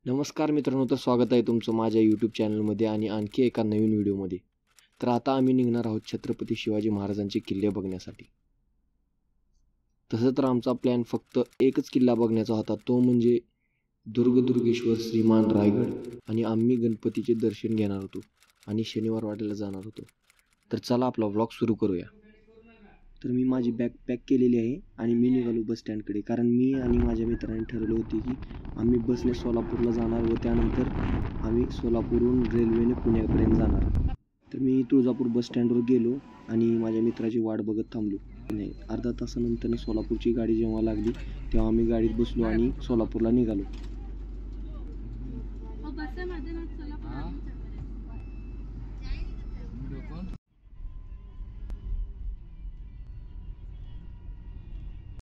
नमस्कार मित्रांनो, तर स्वागत आहे तुमचं माझ्या यूट्यूब चॅनलमध्ये आणि आणखी एका नवीन व्हिडिओमध्ये. तर आता आम्ही निघणार आहोत छत्रपती शिवाजी महाराजांचे किल्ले बघण्यासाठी. तसं तर आमचा प्लॅन फक्त एकच किल्ला बघण्याचा होता, तो म्हणजे दुर्गेश्वर श्रीमान रायगड. आणि आम्ही गणपतीचे दर्शन घेणार होतो आणि शनिवार वाड्याला जाणार होतो. तर चला आपला व्लॉग सुरू करूया. तर मी माझी बॅग पॅक केलेली आहे आणि मी निघालो बस स्टँडकडे, कारण मी आणि माझ्या मित्रांनी ठरवले होते की आम्ही बसने सोलापूरला जाणार व त्यानंतर आम्ही सोलापूरहून रेल्वेने पुण्यापर्यंत जाणार. तर मी तुळजापूर बस स्टँडवर गेलो आणि माझ्या मित्राची वाट बघत थांबलो. नाही, अर्धा तासानंतर सोलापूरची गाडी जेव्हा लागली तेव्हा आम्ही गाडीत बसलो आणि सोलापूरला निघालो.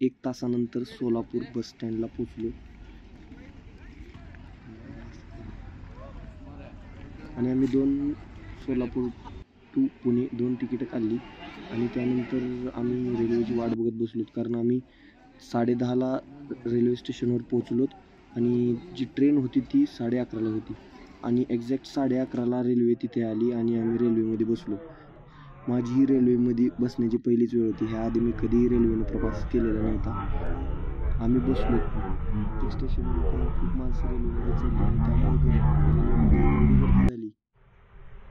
एक तासानंतर सोलापूर बस स्टँडला पोचलो आणि आम्ही सोलापूर टू पुणे 2 तिकीटं काढली आणि त्यानंतर आम्ही रेल्वेची वाट बघत बसलोत, कारण आम्ही 10:30ला रेल्वे स्टेशनवर पोचलोत आणि जी ट्रेन होती ती 11:30ला होती आणि एक्झॅक्ट 11:30ला रेल्वे तिथे आली आणि आम्ही रेल्वेमध्ये बसलो. माझी ही रेल्वेमध्ये बसण्याची पहिलीच वेळ होती. ह्याआधी मी कधीही रेल्वेने प्रवास केलेला नव्हता. आम्ही बसलो. त्या स्टेशनवर खूप माणसं रेल्वेमध्ये चढली आणि त्यामुळे रेल्वेमध्ये एवढी गर्दी झाली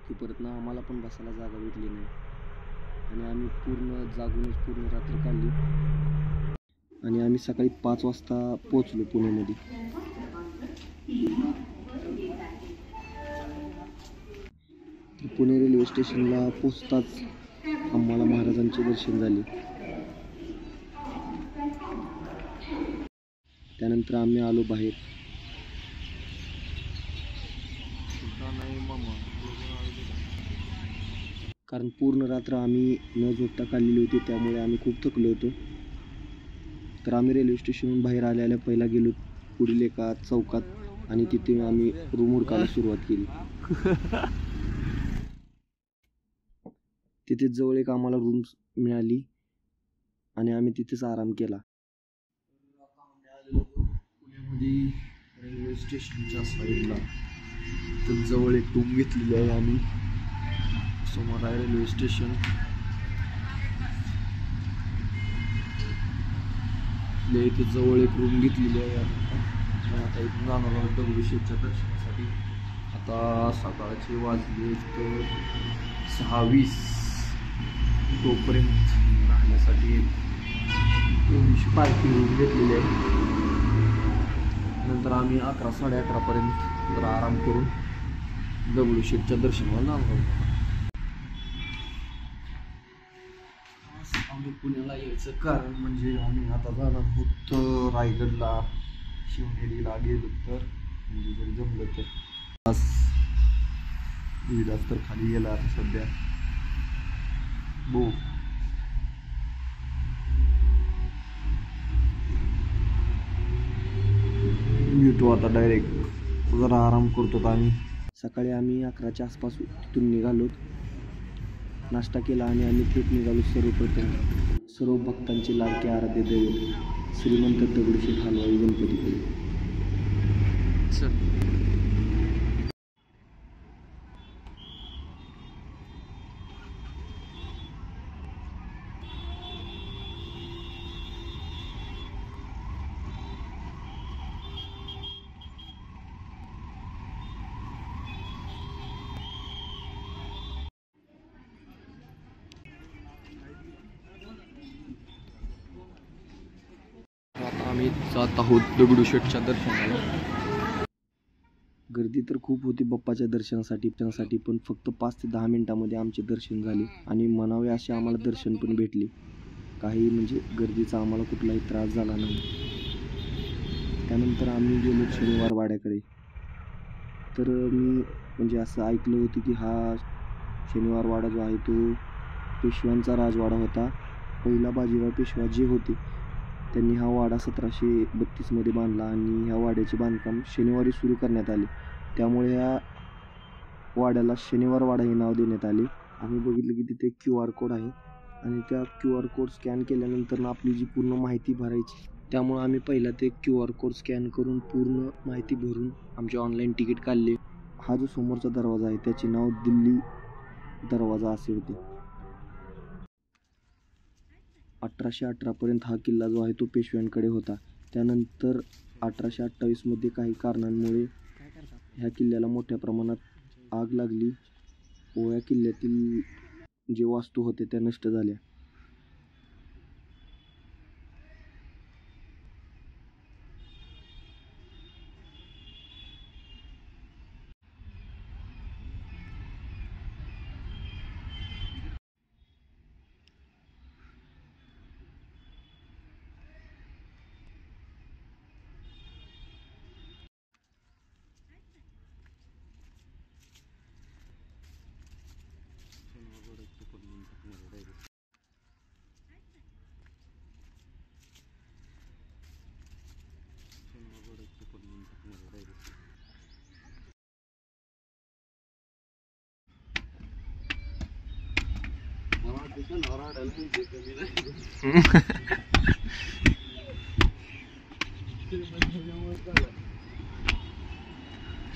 की परत ना आम्हाला पण बसायला जागा भेटली नाही आणि आम्ही पूर्ण जागूनच पूर्ण रात्र काढली आणि आम्ही सकाळी 5 वाजता पोचलो पुण्यामध्ये. पुणे रेल्वे स्टेशनला पोचताच आम्हाला महाराजांचे दर्शन झाले. त्यानंतर आम्ही आलो बाहेर. कारण पूर्ण रात्र आम्ही न झोपता काढलेली होती, त्यामुळे आम्ही खूप थकलो होतो. तर आम्ही रेल्वे स्टेशनहून बाहेर आल्याला पहिला गेलो पुढील एका चौकात आणि तिथे आम्ही रूम हुडकायला सुरुवात केली. तिथे जवळ एक आम्हाला रूम मिळाली आणि आम्ही तिथेच आराम केला. पुण्यामध्ये रेल्वे स्टेशनच्या साईडला तर जवळ एक रूम घेतलेली आहे आम्ही. समोर आहे रेल्वे स्टेशन. इथे जवळ एक रूम घेतलेली आहे आणि आता इथून जाणार आहोत दगडूशेठच्या दर्शनासाठी. आता सकाळचे वाजले तर 6:20. तोपर्यंत राहण्यासाठी थोडीशी पार्किंग रूम घेतलेली आहे. नंतर आम्ही 11-11:30पर्यंत जरा आराम करून दगडूशेठच्या दर्शनाला जाणार आहोत. आम्ही पुण्याला यायचं कारण म्हणजे आम्ही आता जाणार आहोत रायगडला. शिवनेरीला गेलो तर म्हणजे जर जमलं तर विलास तर खाली गेला आता सध्या. भेटू आता डायरेक्ट. जरा आराम करतो आम्ही. सकाळी आम्ही 11च्या आसपास तिथून निघालो. नाश्ता केला आणि आम्ही थेट निघालो सर्वप्रथम सर्व भक्तांचे लाडके आराध्य दैवत श्रीमंत दगडूशेठ हलवाई गणपतीकडे. आता आम्ही जात आहोत दगडूशेठच्या दर्शनाला. गर्दी तर खूप होती बाप्पाच्या दर्शनासाठी पण फक्त 5 ते 10 मिनिटांमध्ये आमचे दर्शन झाले आणि म्हणावे असे आम्हाला दर्शन पण भेटले. काही म्हणजे गर्दीचा आम्हाला कुठलाही त्रास झाला नाही. त्यानंतर आम्ही गेलो शनिवार वाड्याकडे. तर मी म्हणजे असं ऐकलं होतं की हा शनिवार वाडा जो आहे तो पेशव्यांचा राजवाडा होता. पहिला बाजीराव पेशवा जे होते त्यांनी हा वाडा 1732मध्ये बांधला आणि ह्या वाड्याचे बांधकाम शनिवारी सुरू करण्यात आले. त्यामुळे ह्या वाड्याला शनिवार वाडा हे नाव देण्यात आले. आम्ही बघितलं की तिथे QR कोड आहे आणि त्या QR कोड स्कॅन केल्यानंतर आपली जी पूर्ण माहिती भरायची त्यामुळे आम्ही पहिला ते QR कोड स्कॅन करून पूर्ण माहिती भरून आमचे ऑनलाईन तिकीट काढले. हा जो समोरचा दरवाजा आहे त्याचे नाव दिल्ली दरवाजा असे होते. 1818 पर्यंत हा किल्ला जो आहे तो पेशव्यांकडे होता. त्यानंतर 1828 मध्ये काही कारणांमुळे ह्या किल्ल्याला मोठ्या प्रमाणात आग लागली व या किल्ल्यातील जे वास्तू होते त्या नष्ट झाल्या.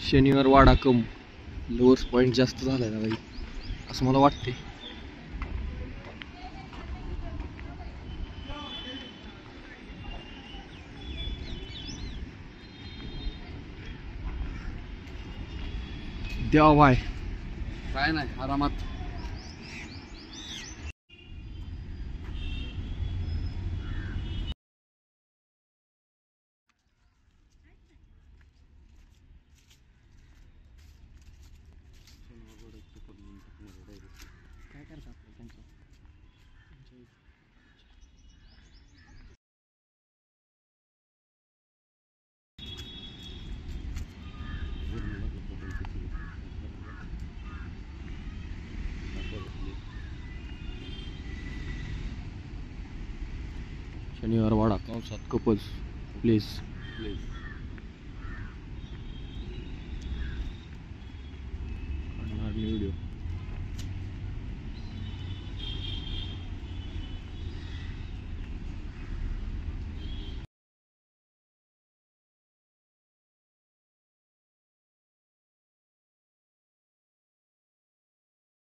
शनिवार वाडा कम लोअर्स पॉइंट जास्त झालाय ना भाई, असं मला वाटते. द्या भाई काय नाही आरामात. काय करतात त्यांचं शनिवार वाडा कंसात कपल्स प्लेस. व्हिडिओ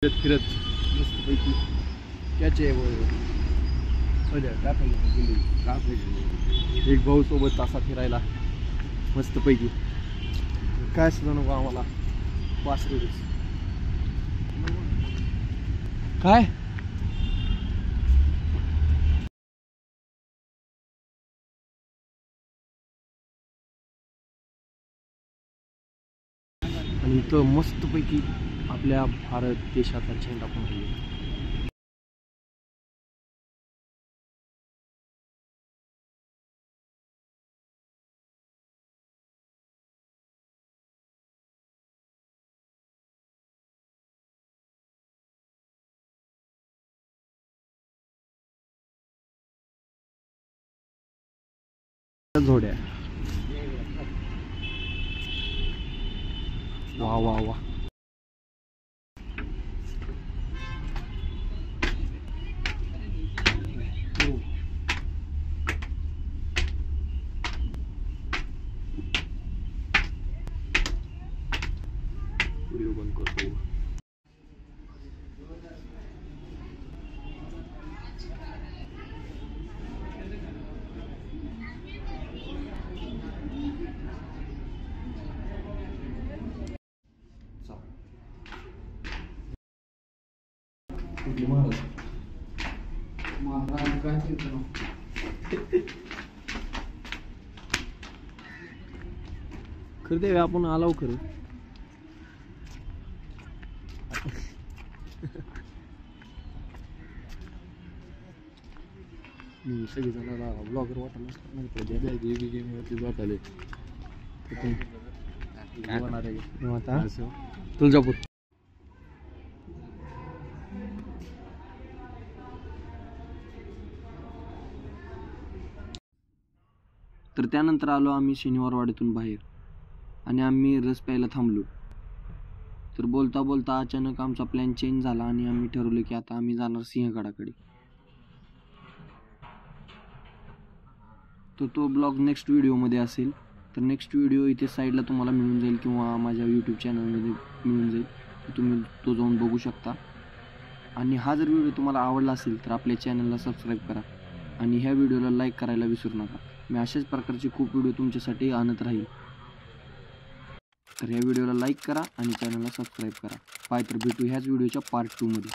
फिरत मस्तपैकी त्याचे एक भाऊ सोबत तासा फिरायला मस्तपैकी. काय सुद्धा नको आम्हाला, पास रोडच काय. आणि इथं मस्तपैकी आपल्या भारत देशाचा झेंडा पण आहे. जोड्या वा वा वा. व्हिडिओ बंद करतो. महाराज काय खरं ते आपण आलो खरं. मी सगळी जणांना ब्लॉगर वाटायला वाटायले तुळजापूर. तर त्यानंतर आलो आम्ही शनिवारवाडीतून बाहेर आणि आम्ही रस प्यायला थांबलो. तर बोलता बोलता अचानक आमचा प्लॅन चेंज झाला आणि आम्ही ठरवलं की आता आम्ही जाणार सिंहगडाकडे. तर तो ब्लॉग नेक्स्ट व्हिडिओमध्ये असेल. तर नेक्स्ट व्हिडिओ इथे साईडला तुम्हाला मिळून जाईल किंवा माझ्या यूट्यूब चॅनलमध्ये मिळून जाईल. तर तुम्ही तो जाऊन बघू शकता. आणि हा जर व्हिडिओ तुम्हाला आवडला असेल तर आपल्या चॅनलला सबस्क्राईब करा आणि ह्या व्हिडिओला लाईक करायला विसरू नका. मी अशाच प्रकारचे खूप व्हिडिओ तुमच्यासाठी आणत राहील. तर ह्या व्हिडिओला लाईक करा आणि चॅनलला सबस्क्राईब करा. तर भेटू ह्याच व्हिडिओच्या पार्ट 2 मध्ये.